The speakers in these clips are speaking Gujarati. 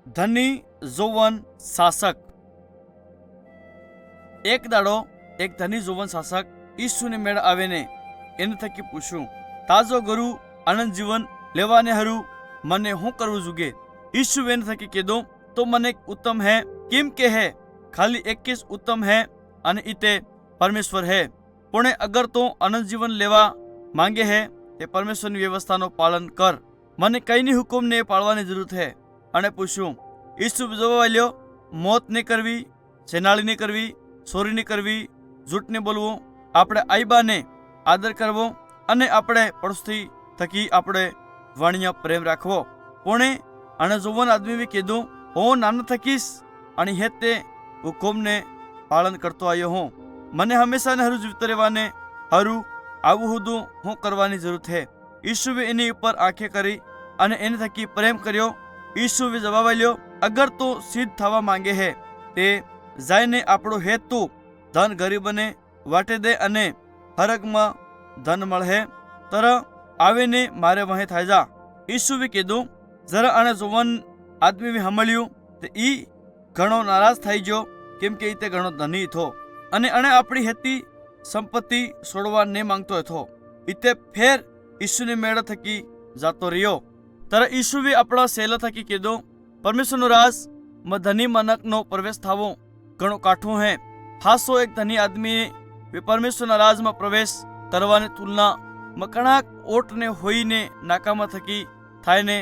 ધની જોવન શાસક। એક દાડો એક ધની જોવન શાસક ઈસુને મેળ આવીને એને થકી પૂછ્યું, તાજો ગુરુ આનંદ જીવન લેવાને હરું મને હું કરવું જોઈએ? ઈસુ એને થકી કીધું, તો મને उत्तम है किम के है, खाली 21 उत्तम है અને इते परमेश्वर है। पुणे अगर तो अनंत जीवन लेवा मांगे है ते परमेश्वर की व्यवस्था नो पालन कर, મને કઈની હુકમ ને પાળવાની જરૂર છે। અને પૂછ્યું, ઈસુ જવાબ આલ્યો, મોત નહીં કરવી, છેનાળી નહીં કરવી, ચોરી નહીં કરવી, જૂઠ નહીં બોલવું, આપણે આઈબાને આદર કરવો અને આપણે પડોશી થકી આપણે વાણિયા પ્રેમ રાખવો। પુણે અને જોવન આદમી કીધું, હું નાના થકીશ અને હે તે હુકમને પાલન કરતો આવ્યો હું, મને હંમેશા હરું જીવતો રહેવાને હરું આવું હુદું હું કરવાની જરૂર છે। ઈસુએ એની ઉપર આંખે કરી અને એને થકી પ્રેમ કર્યો। ઈસુએ જવાબ આલ્યો, અગર તો સિદ્ધ થવા માંગે હે તે જાયને આપણો હેતુ ધન ગરીબને વાટે દે અને હરગમાં ધન મળે તર આવીને મારે વહે થાય જા। ઈસુએ કીધું, જરા આને જોવન આદમી સાંભળ્યું તો ઈ ઘણો નારાજ થઈ ગયો, કેમ કે તે ઘણો ધની થો અને અણે આપણી હેતી સંપત્તિ છોડવા નહીં માંગતો હતો। ઇતે ફેર ઈસુને મેળ થકી જાતો રહ્યો। ત્યારે ઈસુએ આપણા સેલા થકી કીધું, પરમેશ્વરનો રાજ માં ધની માનકનો પ્રવેશ થાવો ઘણો કાઠું હે। હાસો એક ધની આદમીએ પરમેશ્વરના રાજમાં પ્રવેશ કરવાની તુલના કણાક ઓટને હોઈને નાકામાં થકી થાયને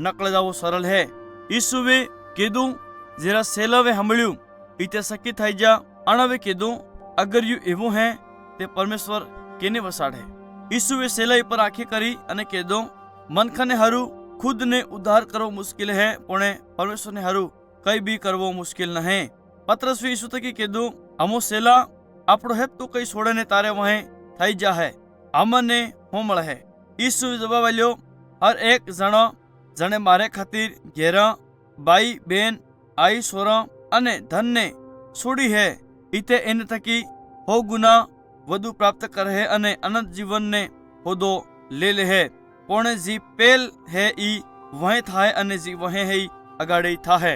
નકળ જવો સરળ હે। ઈસુએ કીધું, જરા સેલાવે સાંભળ્યું ઈતે સકી થઈ જા। અણવે કીધું, અગર યુ એવું હે તે પરમેશ્વર કેને વસાડે? ઈસુએ સેલા પર આંખી કરી અને કીધું, મનખાને હારું ખુદને ઉદ્ધાર કરવો મુશ્કેલ હે, પણ પરમેશ્વરને હારું કઈ બી કરવો મુશ્કેલ ન હે। પત્રસે ઈસુ થકી કીધું, અમો સેલા આપણો હેત તું કઈ છોડે ને તારે વહે થઈ જા હે, આમને હું મળે હે? ઈસુએ જવાબ આલ્યો, હર એક જણે મારે ખાतिर ઘેરા બાઈ બેન આઈ સોરા અને ધનને છોડી હે, ઈતે એને થકી હો ગુના વધુ પ્રાપ્ત કરે હે અને અનંત જીવનને હોદો લે લે હે। પણ જી પેલ હે ઈ વહે થાય અને જી વહે હે અગાડી થાહે।